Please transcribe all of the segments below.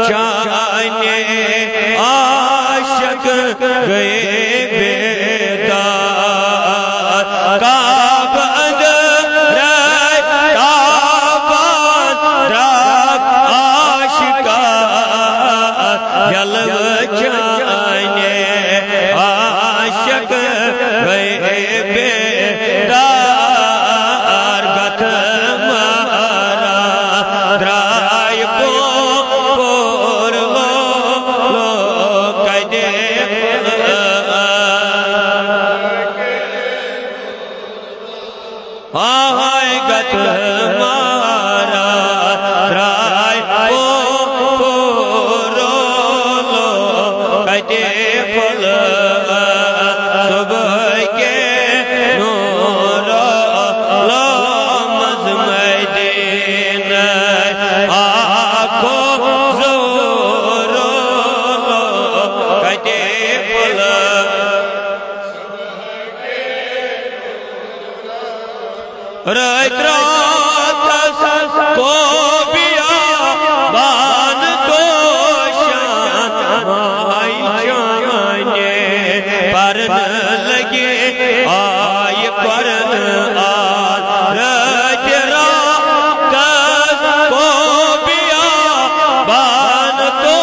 चाहने आशिक गए बेदार काबद आशिका जलव चाहने आशिक गए बेदार गथ मारा द्राय पोर लो कदे हाय गथ मारा द्राय पोर लो कदे फल सुबह के नूर लो मज़मदीन आखो जोर लो कदे फल रात को बिया बान तो शान माई जाने पर लगे आय करन तेरा को बिया बान तो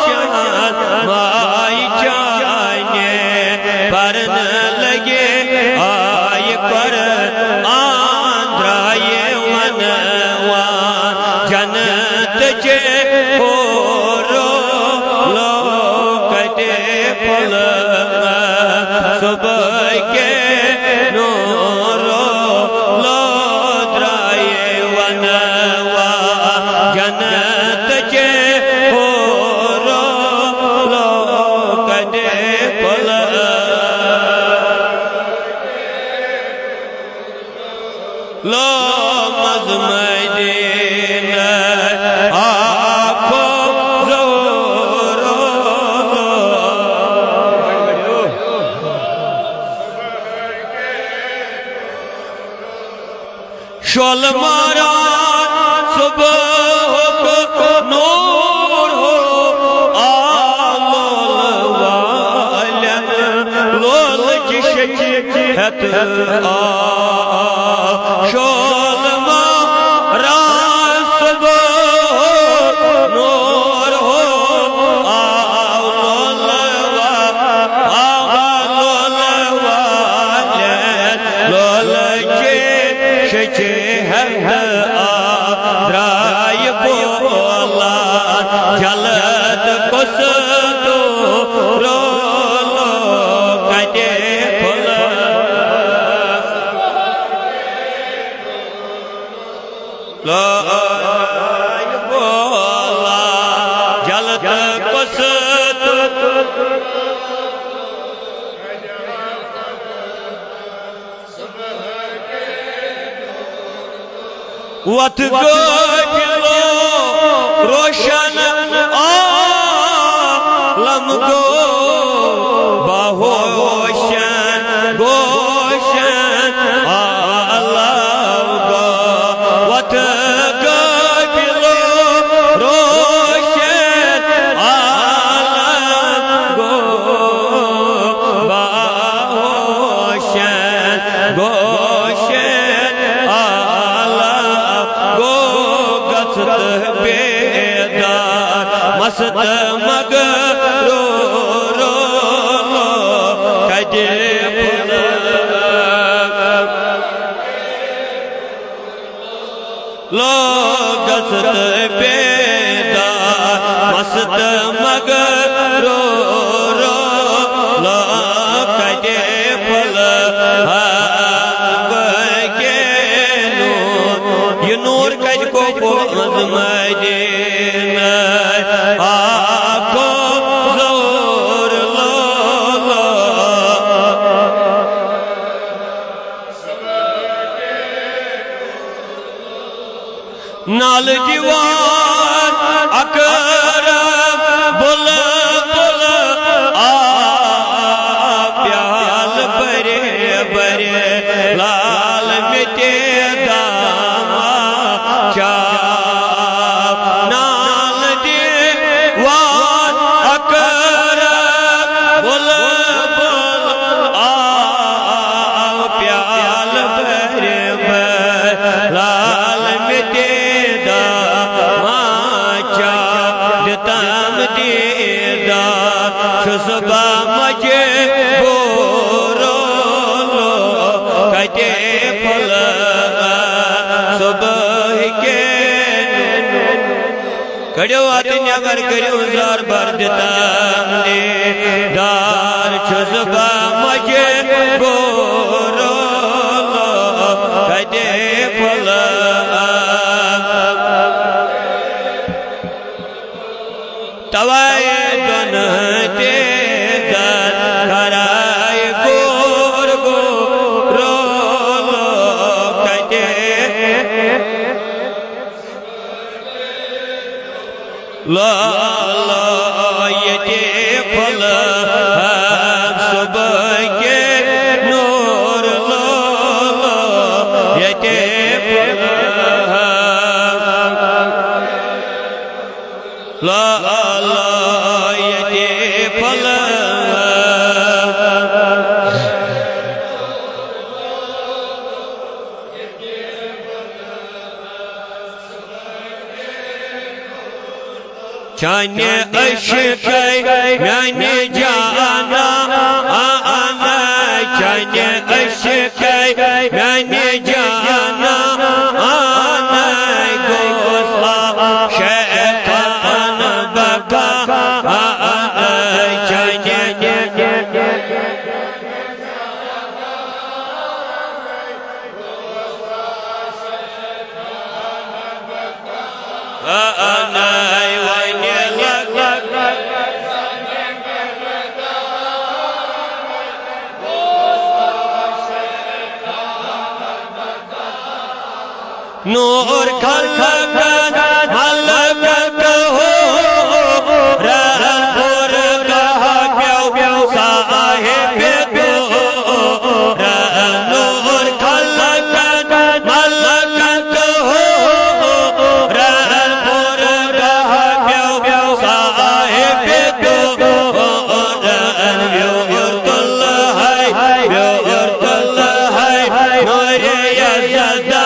शान माई जाने पर लगे आय करन जन्नत जे होरो लो कदे फल सुबह के नूरो लो द्राये वनवा जन्नत जे होरो लो कदे फल लो मज़मदीन आखो जोर लो शोल मारा सुबह को नूर हो आलोल वालन लोल जिशत शोल मारा सुबह नूर हो आलोल वालन लोल जिशत द्राय बोला जलद कुस तो रो कदे फल द्राय बोला जलद कुस वत गो रोशन आलम गो बाहोशन गोशन आलम गो वत गो रोशन आलम गो बाहोशन गोशन बेदार मस्त मग रो रो कदे लो गस्त बेदार मस्त मग रो रो लो कदे फल ये नूर कज को मज़मदीन आखो जोर लो नाल दीवान अकरम बुल बुल आ प्याल बरे बरे लाल मिटे दामा चा नाल दे कड़ो हाथ नबर करो जार भर दिता दार छुजबा मजे गोरो कदे फल तवाए दन दे खराए गोर गोरो कदे ला ला ये फल सुबह के नूर ला ये ला ला ये फल चाने अशक मैंने जाना आना चाने अशक मैंने जाना आना गोसा शैतान बका आना चाने आना नूर खलक मलक हो रनपुर कहा क्यों साहिब दो नूर खलक मलक हो रनपुर कहा क्यों साहिब दो नूरे यज़दा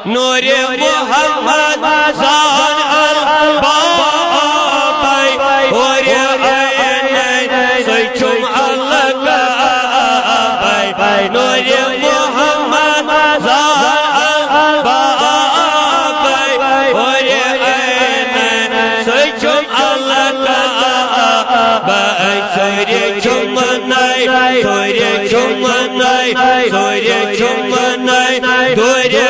नूरे मोहम्मद ज़ान अल-बाबाई और आयन सचुम अल्लाह नूरे मोहम्मद ज़ान अल-बाबाई और आयन सचुम अल्लाह सोरे चुमनाई सोरे चुमनाई सोरे चुमनाई दोरे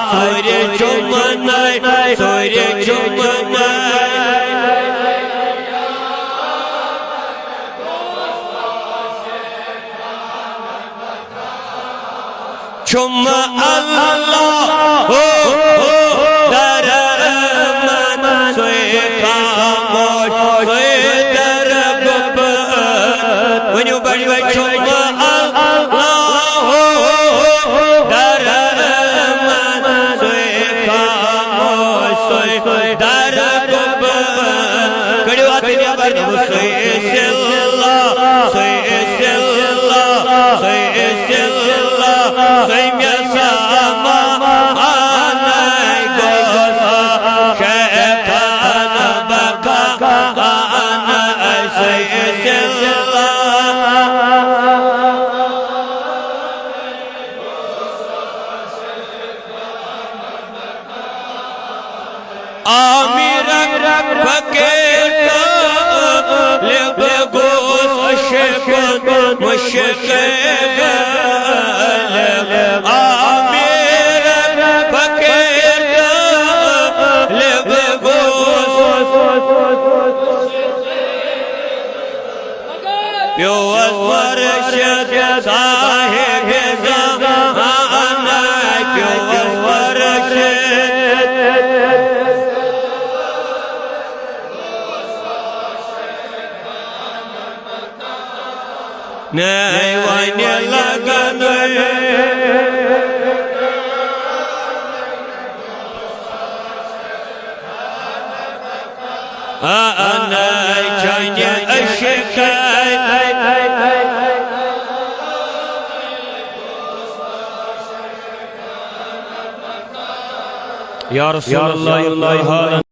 सोरे चुमनाई सोरे चुमनाई चुम अल्लाह हो दरमन सोए खामोश सोए दरगुब वन्यू बड़ी चुम अल्लाह हो दरमन सोए खामोश सोए दरगुब कड़ो हाथ नबर सोए सिल्ला सोए सिल्ला सोए सिल्ला सोए सामा आना गोसा शैतान बका आना सोए सिल्ला आमिर फकीर लब गोस अशक मुशक आमिर फकीर लब गोस प्योर वर्षद साहिब ज़माना प्योर वर्षद नहीं वन लगन أنا جاني أشكي يا رسول الله